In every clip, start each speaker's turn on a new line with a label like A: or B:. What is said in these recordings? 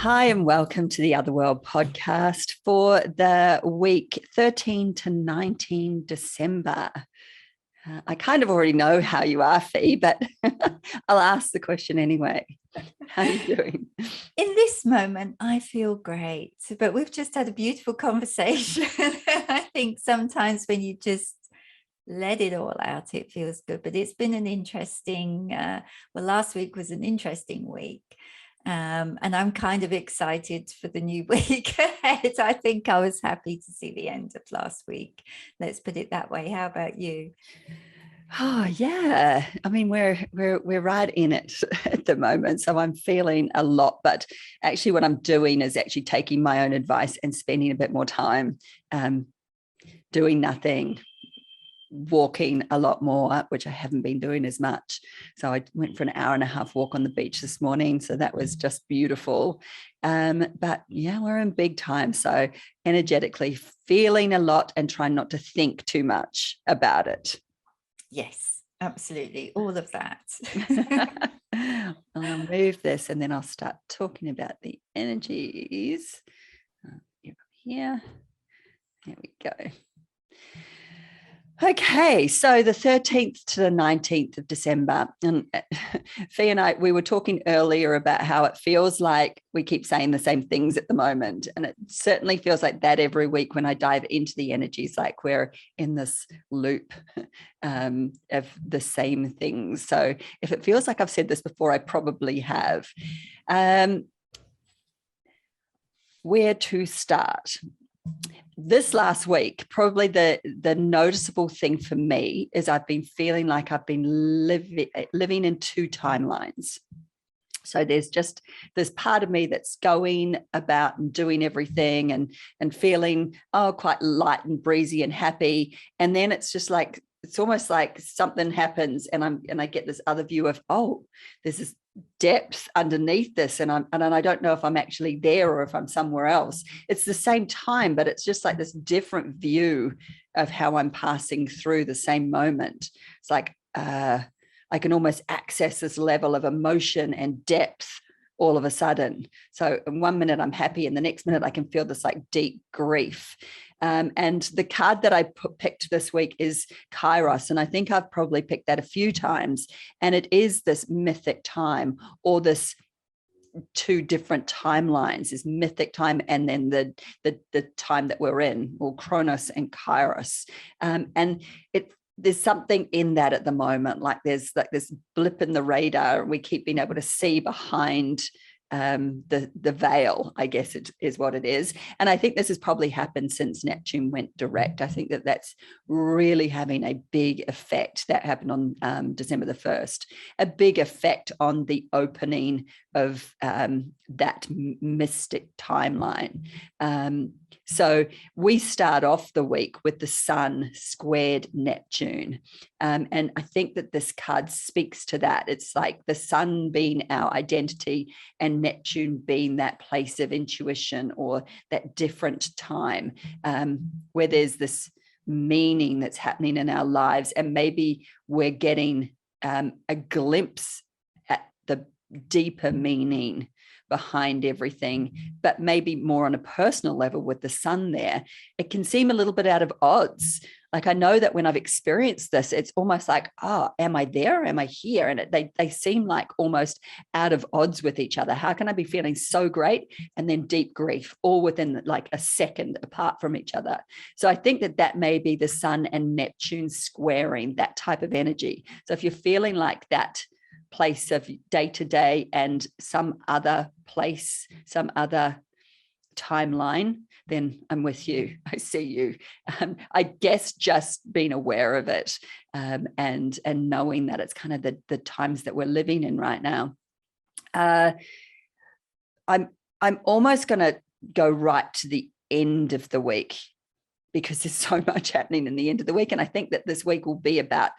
A: Hi, and welcome to the Other World podcast for the week 13 to 19 December. I kind of already know how you are, Fee, but I'll ask the question anyway. How are you doing?
B: In this moment, I feel great, but we've just had a beautiful conversation. I think sometimes when you just let it all out, it feels good. But it's been an interesting, last week was an interesting week. And I'm kind of excited for the new week ahead. I think I was happy to see the end of last week. Let's put it that way. How about you?
A: Oh yeah, I mean we're right in it at the moment, so I'm feeling a lot. But actually, what I'm doing is actually taking my own advice and spending a bit more time doing nothing, walking a lot more, which I haven't been doing as much. So I went for an hour and a half walk on the beach this morning. So that was just beautiful. But yeah, we're in big time. So energetically feeling a lot and trying not to think too much about it.
B: Yes, absolutely. All of that.
A: I'll move this and then I'll start talking about the energies. Here. There we go. Okay, so the 13th to the 19th of December, and Fee and I, we were talking earlier about how it feels like we keep saying the same things at the moment. And it certainly feels like that every week when I dive into the energies, like we're in this loop of the same things. So if it feels like I've said this before, I probably have. Where to start? This last week, probably the noticeable thing for me is I've been feeling like I've been living in two timelines. So there's part of me that's going about and doing everything and feeling quite light and breezy and happy, and then it's just like it's almost like something happens and I get this other view of there's this depth underneath this and I don't know if I'm actually there or if I'm somewhere else. It's the same time, but it's just like this different view of how I'm passing through the same moment. It's like I can almost access this level of emotion and depth all of a sudden. So in 1 minute I'm happy and the next minute I can feel this like deep grief. And the card that I picked this week is Kairos. And I think I've probably picked that a few times. And it is this mythic time, or this two different timelines, this mythic time and then the time that we're in, or Kronos and Kairos. And there's something in that at the moment, like there's like this blip in the radar and we keep being able to see behind the veil, I guess it is what it is. And I think this has probably happened since Neptune went direct. I think that's really having a big effect. That happened on December the 1st, a big effect on the opening of that mystic timeline. So we start off the week with the Sun Squared Neptune. And I think that this card speaks to that. It's like the sun being our identity and Neptune being that place of intuition or that different time where there's this meaning that's happening in our lives. And maybe we're getting a glimpse at the deeper meaning behind everything, but maybe more on a personal level with the sun there. It can seem a little bit out of odds. Like I know that when I've experienced this, it's almost like, am I there? Am I here? And they seem like almost out of odds with each other. How can I be feeling so great and then deep grief all within like a second apart from each other? So I think that may be the Sun and Neptune squaring, that type of energy. So if you're feeling like that place of day to day and some other place, some other timeline, then I'm with you. I see you. I guess just being aware of it and knowing that it's kind of the times that we're living in right now. I'm almost going to go right to the end of the week because there's so much happening in the end of the week, and I think that this week will be about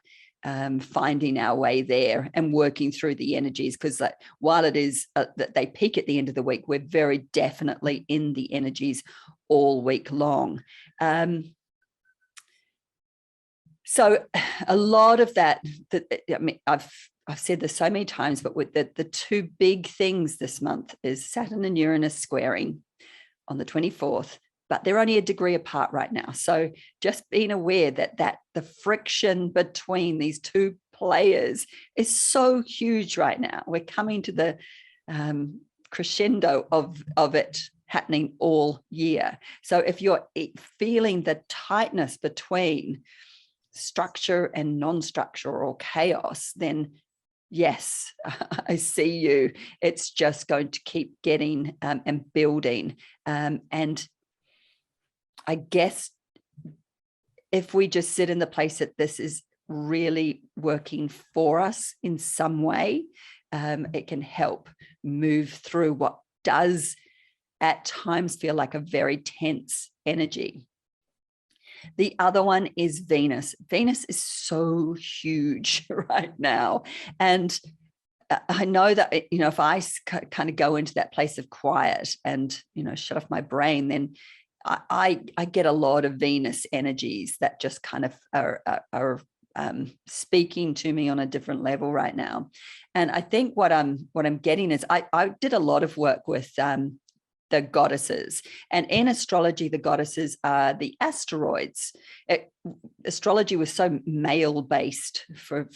A: finding our way there and working through the energies, because while it is that they peak at the end of the week, we're very definitely in the energies all week long. So a lot of that I mean, I've I've said this so many times, but with the two big things this month is Saturn and Uranus squaring on the 24th, but they're only a degree apart right now. So just being aware that the friction between these two players is so huge right now. We're coming to the crescendo of it happening all year. So if you're feeling the tightness between structure and non-structure or chaos, then yes, I see you. It's just going to keep getting and building. And I guess if we just sit in the place that this is really working for us in some way, it can help move through what does at times feel like a very tense energy. The other one is Venus. Venus is so huge right now. And I know that, if I kind of go into that place of quiet and, shut off my brain, then I get a lot of Venus energies that just kind of are speaking to me on a different level right now. And I think what I'm getting is I did a lot of work with the goddesses, and in astrology, the goddesses are the asteroids. Astrology was so male based for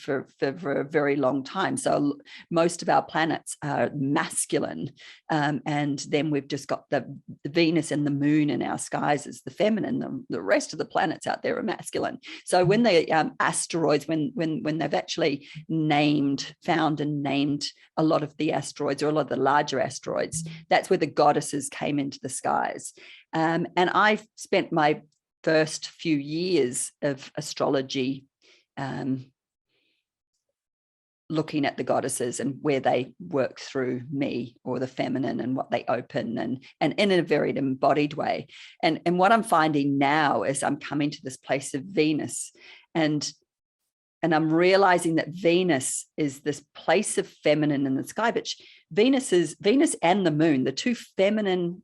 A: a very long time. So most of our planets are masculine. And then we've just got the Venus and the moon in our skies as the feminine. The rest of the planets out there are masculine. So when the asteroids, when they've actually found and named a lot of the asteroids, or a lot of the larger asteroids, that's where the goddesses came into the skies. And I've spent my first few years of astrology looking at the goddesses and where they work through me, or the feminine, and what they open, and in a very embodied way. And what I'm finding now is I'm coming to this place of Venus, and I'm realizing that Venus is this place of feminine in the sky, but Venus and the moon, the two feminine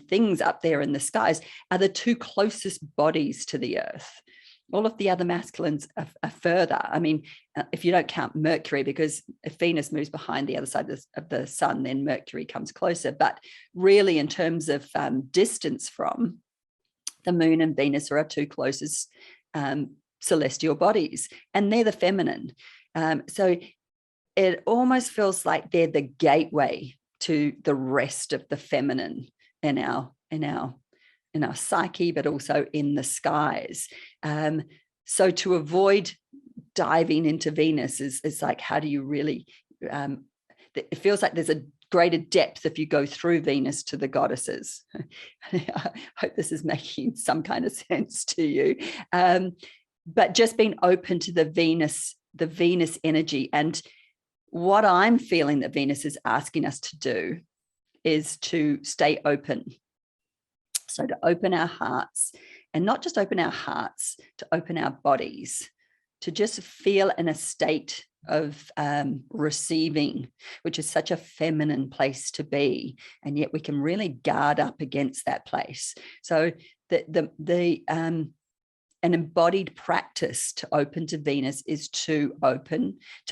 A: things up there in the skies, are the two closest bodies to the earth. All of the other masculines are further. I mean, if you don't count Mercury, because if Venus moves behind the other side of the sun, then Mercury comes closer. But really, in terms of distance from, the moon and Venus are our two closest celestial bodies, and they're the feminine. So it almost feels like they're the gateway to the rest of the feminine in our psyche, but also in the skies. So to avoid diving into Venus is like, how do you really, it feels like there's a greater depth if you go through Venus to the goddesses. I hope this is making some kind of sense to you. But just being open to the Venus energy. And what I'm feeling that Venus is asking us to do is to stay open. So to open our hearts, and not just open our hearts, to open our bodies, to just feel in a state of receiving, which is such a feminine place to be. And yet we can really guard up against that place. So an embodied practice to open to Venus is to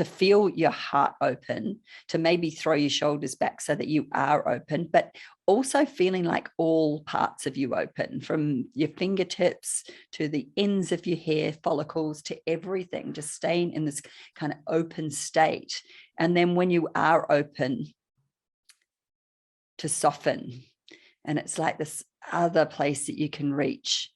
A: feel your heart open, to maybe throw your shoulders back so that you are open, but also feeling like all parts of you open, from your fingertips to the ends of your hair follicles to everything, just staying in this kind of open state. And then when you are open, to soften. And it's like this other place that you can reach.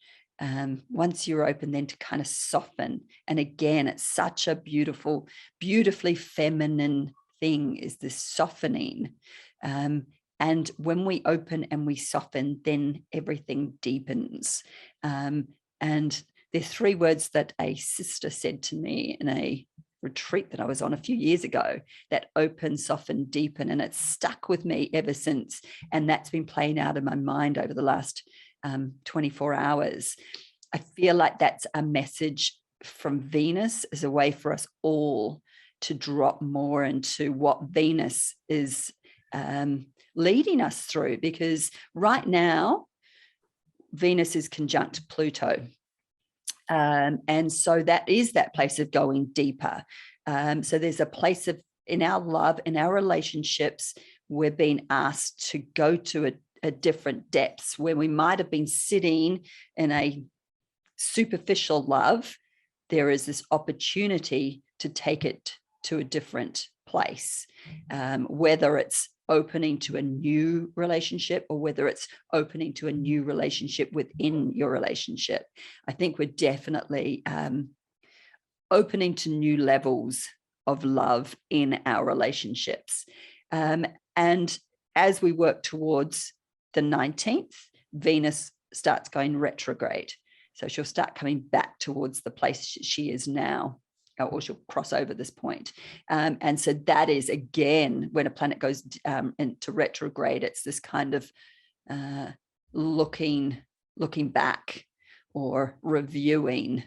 A: Once you're open, then to kind of soften. And again, it's such a beautifully feminine thing, is this softening. And when we open and we soften, then everything deepens. And there are 3 words that a sister said to me in a retreat that I was on a few years ago, that open, soften, deepen. And it's stuck with me ever since. And that's been playing out in my mind over the last 24 hours. I feel like that's a message from Venus, as a way for us all to drop more into what Venus is leading us through, because right now Venus is conjunct Pluto. And so that is that place of going deeper. So there's a place of, in our love, in our relationships, we're being asked to go to a different depths where we might have been sitting in a superficial love. There is this opportunity to take it to a different place, whether it's opening to a new relationship or whether it's opening to a new relationship within your relationship. I think we're definitely opening to new levels of love in our relationships. And as we work towards the 19th, Venus starts going retrograde. So she'll start coming back towards the place she is now, or she'll cross over this point. And so that is, again, when a planet goes into retrograde, it's this kind of looking back or reviewing,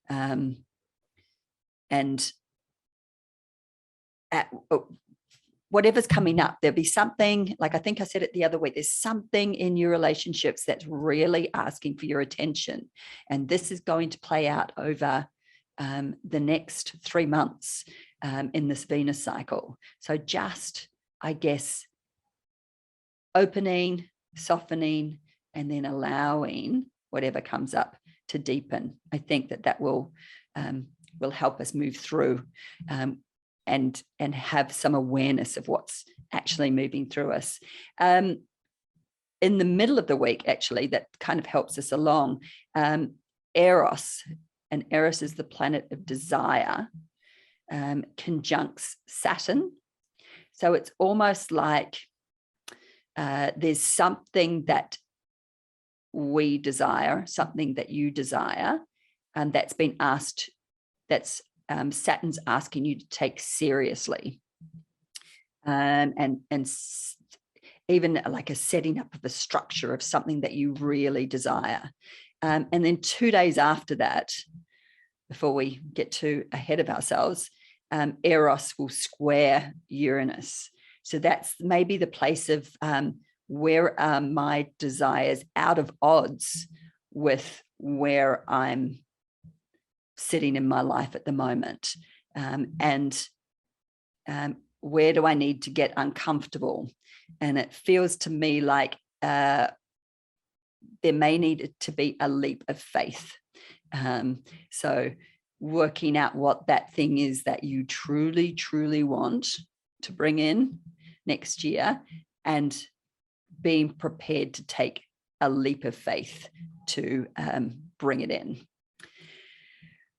A: and at whatever's coming up, there'll be something, like I think I said it the other week, there's something in your relationships that's really asking for your attention. And this is going to play out over the next 3 months in this Venus cycle. So just, I guess, opening, softening, and then allowing whatever comes up to deepen. I think that will help us move through and have some awareness of what's actually moving through us. In the middle of the week, actually, that kind of helps us along. Eros, and Eros is the planet of desire, conjuncts Saturn. So it's almost like there's something that we desire, something that you desire, and that's been asked, that's Saturn's asking you to take seriously, and even like a setting up of a structure of something that you really desire. And then 2 days after that, before we get too ahead of ourselves, Eros will square Uranus. So that's maybe the place of where are my desires out of odds with where I'm sitting in my life at the moment, and where do I need to get uncomfortable? And it feels to me like there may need to be a leap of faith. So working out what that thing is that you truly, truly want to bring in next year, and being prepared to take a leap of faith to bring it in.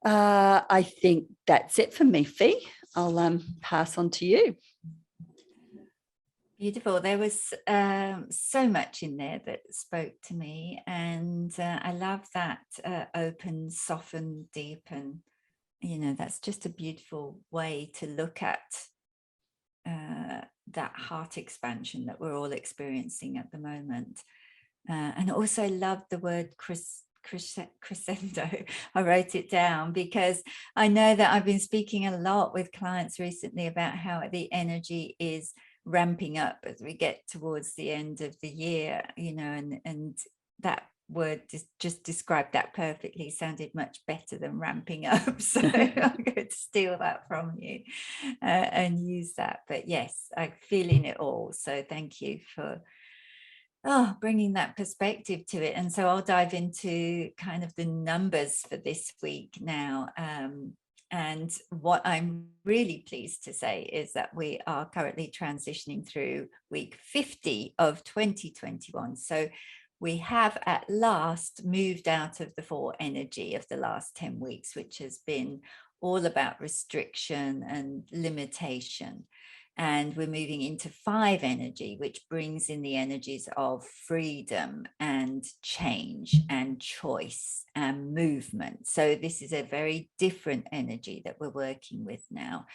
A: I think that's it for me, Fee. I'll pass on to you.
B: Beautiful. There was so much in there that spoke to me, and I love that open, soften, deepen. You know, that's just a beautiful way to look at that heart expansion that we're all experiencing at the moment. And also I love the word crescendo. I wrote it down because I know that I've been speaking a lot with clients recently about how the energy is ramping up as we get towards the end of the year, you know, and that word just described that perfectly, sounded much better than ramping up. So I'm going to steal that from you and use that. But yes, I'm feeling it all. So thank you for bringing that perspective to it. And so I'll dive into kind of the numbers for this week now. And what I'm really pleased to say is that we are currently transitioning through week 50 of 2021. So we have at last moved out of the 4 energy of the last 10 weeks, which has been all about restriction and limitation. And we're moving into 5 energy, which brings in the energies of freedom and change and choice and movement. So this is a very different energy that we're working with now.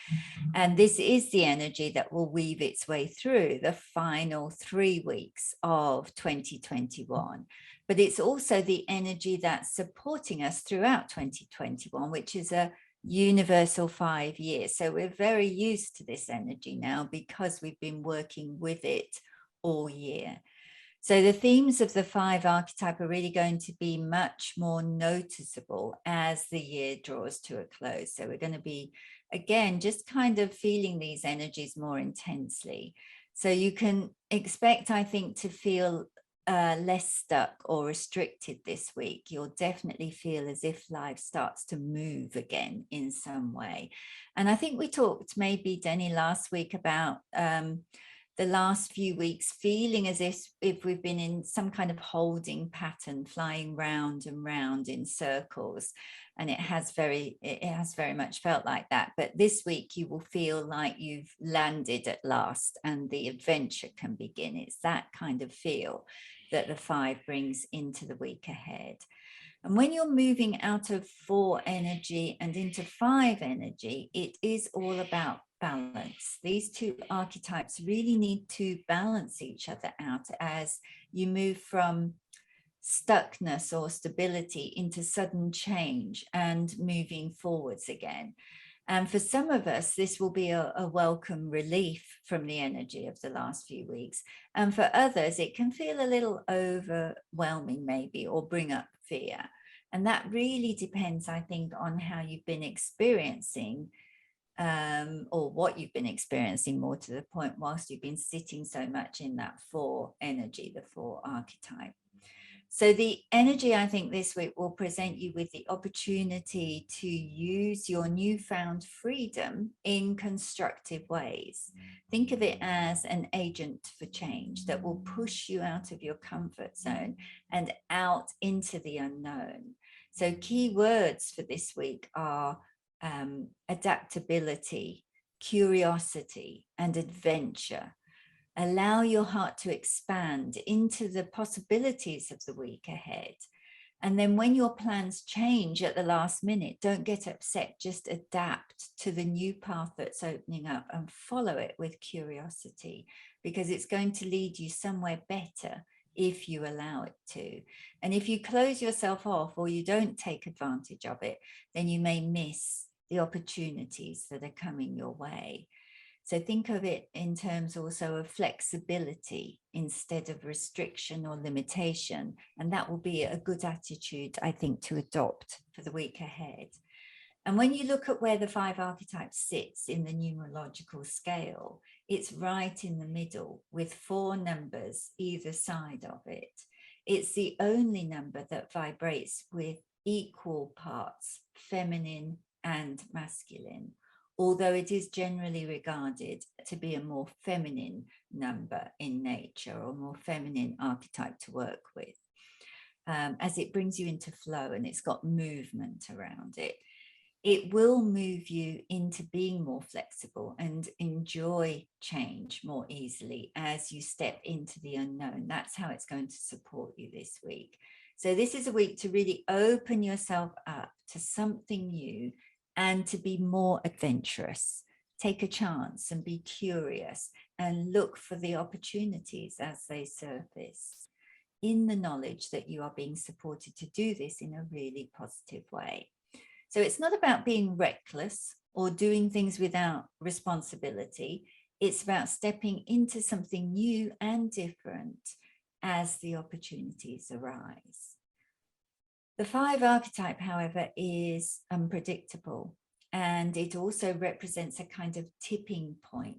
B: And this is the energy that will weave its way through the final 3 weeks of 2021. But it's also the energy that's supporting us throughout 2021, which is a universal 5 years. So we're very used to this energy now because we've been working with it all year. So the themes of the 5 archetype are really going to be much more noticeable as the year draws to a close. So we're going to be again, just kind of feeling these energies more intensely. So you can expect, I think, to feel less stuck or restricted this week. You'll definitely feel as if life starts to move again in some way. And I think we talked maybe, Denny, last week about the last few weeks feeling as if we've been in some kind of holding pattern, flying round and round in circles. And it has very much felt like that. But this week you will feel like you've landed at last and the adventure can begin. It's that kind of feel that the 5 brings into the week ahead. And when you're moving out of 4 energy and into 5 energy, it is all about balance. These 2 archetypes really need to balance each other out as you move from stuckness or stability into sudden change and moving forwards again. And for some of us, this will be a welcome relief from the energy of the last few weeks. And for others, it can feel a little overwhelming maybe, or bring up fear. And that really depends, I think, on how you've been experiencing or what you've been experiencing, more to the point, whilst you've been sitting so much in that 4 energy, the 4 archetype. So the energy, I think, this week will present you with the opportunity to use your newfound freedom in constructive ways. Think of it as an agent for change that will push you out of your comfort zone and out into the unknown. So key words for this week are adaptability, curiosity, and adventure. Allow your heart to expand into the possibilities of the week ahead. And then when your plans change at the last minute, don't get upset, just adapt to the new path that's opening up and follow it with curiosity, because it's going to lead you somewhere better if you allow it to. And if you close yourself off or you don't take advantage of it, then you may miss the opportunities that are coming your way. So think of it in terms also of flexibility instead of restriction or limitation. And that will be a good attitude, I think, to adopt for the week ahead. And when you look at where the 5 archetypes sits in the numerological scale, it's right in the middle with 4 numbers either side of it. It's the only number that vibrates with equal parts, feminine and masculine, although it is generally regarded to be a more feminine number in nature, or more feminine archetype to work with, as it brings you into flow and it's got movement around it. It will move you into being more flexible and enjoy change more easily as you step into the unknown. That's how it's going to support you this week. So this is a week to really open yourself up to something new and to be more adventurous. Take a chance and be curious and look for the opportunities as they surface, in the knowledge that you are being supported to do this in a really positive way. So it's not about being reckless or doing things without responsibility. It's about stepping into something new and different as the opportunities arise. The 5 archetype, however, is unpredictable, and it also represents a kind of tipping point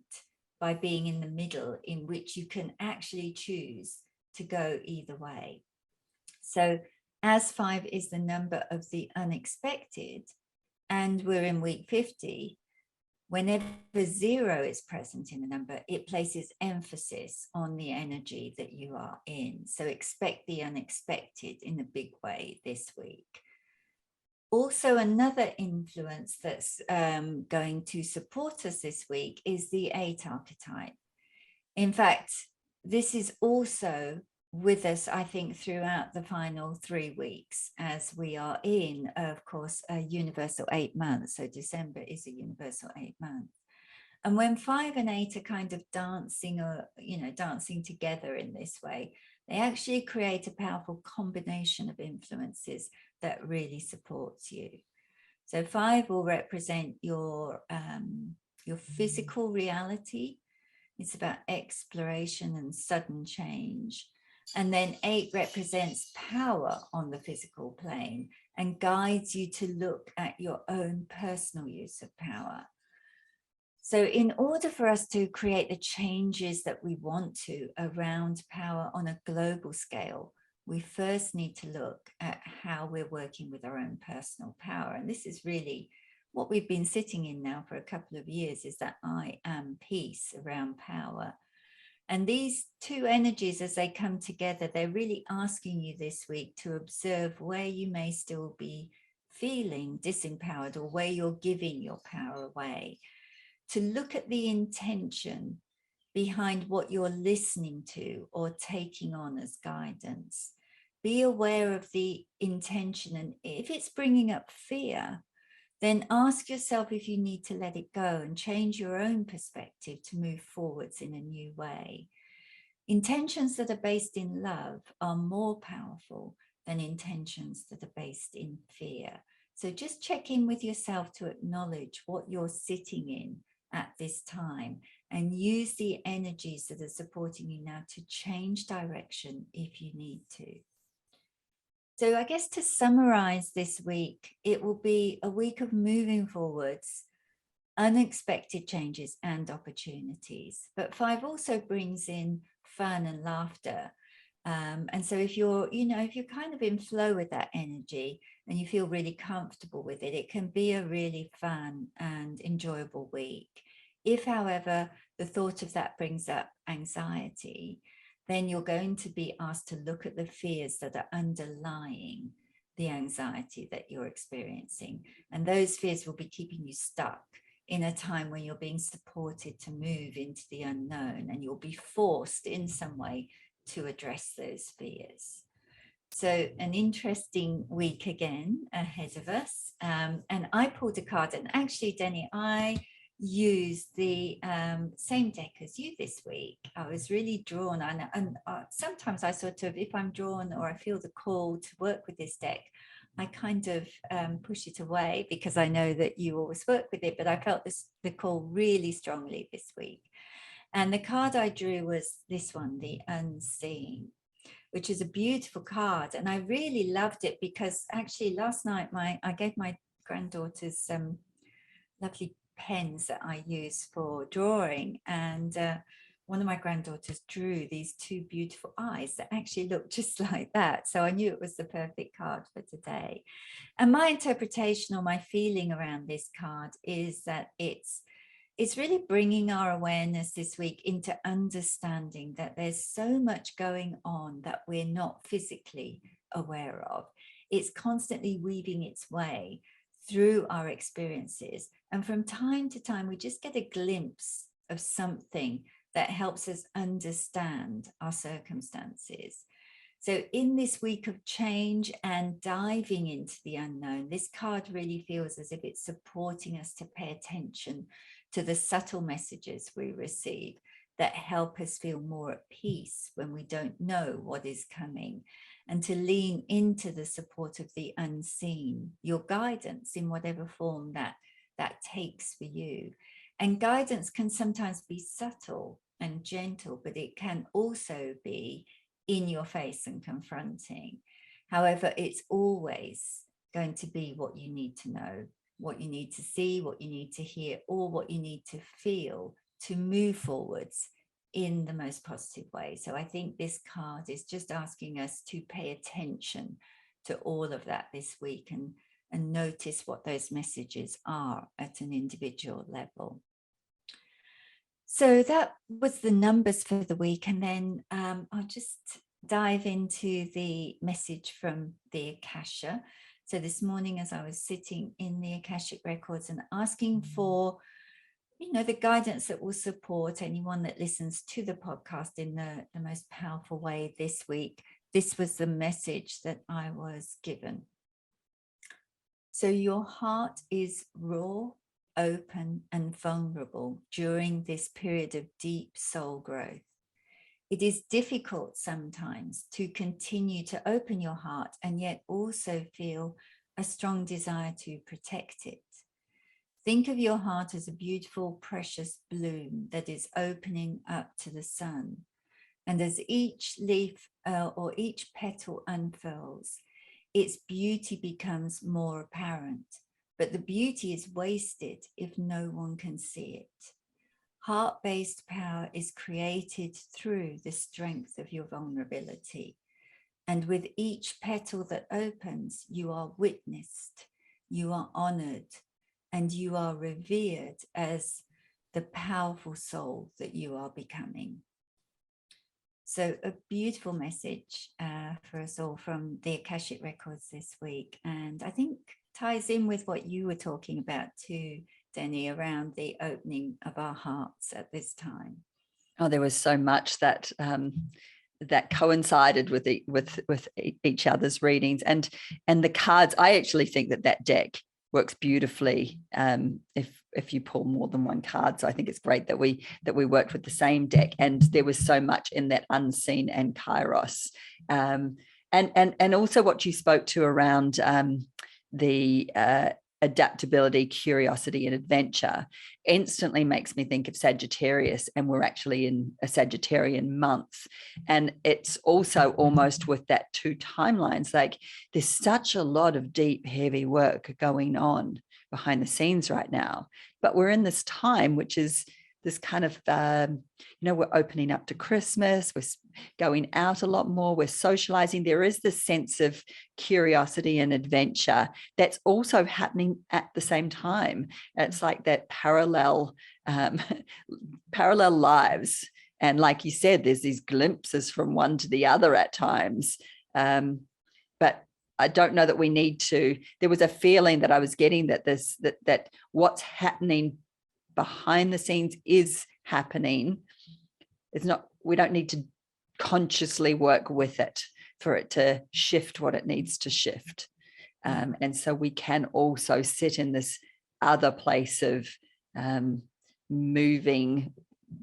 B: by being in the middle, in which you can actually choose to go either way. So as 5 is the number of the unexpected, and we're in week 50, whenever 0 is present in the number, it places emphasis on the energy that you are in. So expect the unexpected in a big way this week. Also, another influence that's going to support us this week is the 8 archetype. In fact, this is also with us, I think, throughout the final 3 weeks, as we are in, of course, a universal 8 months. So December is a universal 8 month. And when 5 and 8 are kind of dancing, or, dancing together in this way, they actually create a powerful combination of influences that really supports you. So 5 will represent your physical reality. It's about exploration and sudden change. And then 8 represents power on the physical plane and guides you to look at your own personal use of power. So in order for us to create the changes that we want to around power on a global scale, we first need to look at how we're working with our own personal power. And this is really what we've been sitting in now for a couple of years, is that I am piece around power. And these two energies, as they come together, they're really asking you this week to observe where you may still be feeling disempowered, or where you're giving your power away, to look at the intention behind what you're listening to or taking on as guidance. Be aware of the intention, and if it's bringing up fear, then ask yourself if you need to let it go and change your own perspective to move forwards in a new way. Intentions that are based in love are more powerful than intentions that are based in fear. So just check in with yourself to acknowledge what you're sitting in at this time, and use the energies that are supporting you now to change direction if you need to. So I guess to summarize this week, it will be a week of moving forwards, unexpected changes and opportunities. But 5 also brings in fun and laughter. And so if you're, if you're kind of in flow with that energy and you feel really comfortable with it, it can be a really fun and enjoyable week. If, however, the thought of that brings up anxiety, then you're going to be asked to look at the fears that are underlying the anxiety that you're experiencing. And those fears will be keeping you stuck in a time when you're being supported to move into the unknown, and you'll be forced in some way to address those fears. So an interesting week again ahead of us. And I pulled a card, and actually, Denny, I used the same deck as you this week. I was really drawn, and sometimes I sort of, if I'm drawn or I feel the call to work with this deck, I kind of push it away because I know that you always work with it, but I felt the call really strongly this week. And the card I drew was this one, the Unseen, which is a beautiful card. And I really loved it because actually last night I gave my granddaughters some lovely pens that I use for drawing, and one of my granddaughters drew these 2 beautiful eyes that actually look just like that. So I knew it was the perfect card for today. And my interpretation or my feeling around this card is that it's really bringing our awareness this week into understanding that there's so much going on that we're not physically aware of. It's constantly weaving its way through our experiences. And from time to time, we just get a glimpse of something that helps us understand our circumstances. So in this week of change and diving into the unknown, this card really feels as if it's supporting us to pay attention to the subtle messages we receive that help us feel more at peace when we don't know what is coming, and to lean into the support of the unseen, your guidance in whatever form that takes for you. And guidance can sometimes be subtle and gentle, but it can also be in your face and confronting. However, it's always going to be what you need to know, what you need to see, what you need to hear, or what you need to feel to move forwards in the most positive way. So I think this card is just asking us to pay attention to all of that this week, and notice what those messages are at an individual level. So that was the numbers for the week. And then I'll just dive into the message from the Akasha. So this morning, as I was sitting in the Akashic Records and asking for, the guidance that will support anyone that listens to the podcast in the most powerful way this week, this was the message that I was given. So your heart is raw, open, and vulnerable during this period of deep soul growth. It is difficult sometimes to continue to open your heart and yet also feel a strong desire to protect it. Think of your heart as a beautiful, precious bloom that is opening up to the sun. And as each leaf or each petal unfurls, its beauty becomes more apparent, but the beauty is wasted if no one can see it. Heart-based power is created through the strength of your vulnerability. And with each petal that opens, you are witnessed, you are honored, and you are revered as the powerful soul that you are becoming. So a beautiful message for us all from the Akashic Records this week. And I think ties in with what you were talking about too, Denny, around the opening of our hearts at this time.
A: Oh, there was so much that that coincided with each other's readings, and the cards. I actually think that deck works beautifully if you pull more than one card. So I think it's great that we worked with the same deck, and there was so much in that unseen and Kairos, and also what you spoke to around the adaptability, curiosity, and adventure instantly makes me think of Sagittarius, and we're actually in a Sagittarian month. And it's also almost with that two timelines, like there's such a lot of deep, heavy work going on behind the scenes right now, but we're in this time, which is this kind of, we're opening up to Christmas, we're going out a lot more, we're socializing. There is this sense of curiosity and adventure that's also happening at the same time. It's like that parallel lives. And like you said, there's these glimpses from one to the other at times. But I don't know that we need to. There was a feeling that I was getting that what's happening behind the scenes is happening. It's not, we don't need to consciously work with it for it to shift what it needs to shift. And so we can also sit in this other place of moving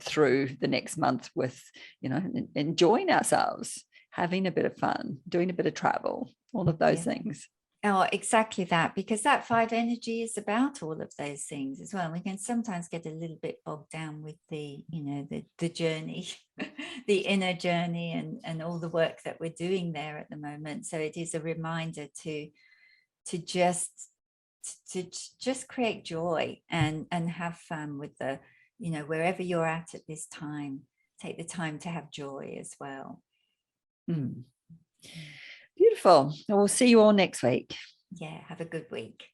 A: through the next month with, enjoying ourselves, having a bit of fun, doing a bit of travel, all of those things.
B: Oh, exactly that, because that 5 energy is about all of those things as well. We can sometimes get a little bit bogged down with the journey, the inner journey, and all the work that we're doing there at the moment. So it is a reminder to just create joy and have fun with the, wherever you're at this time, take the time to have joy as well.
A: Beautiful. We'll see you all next week.
B: Yeah, have a good week.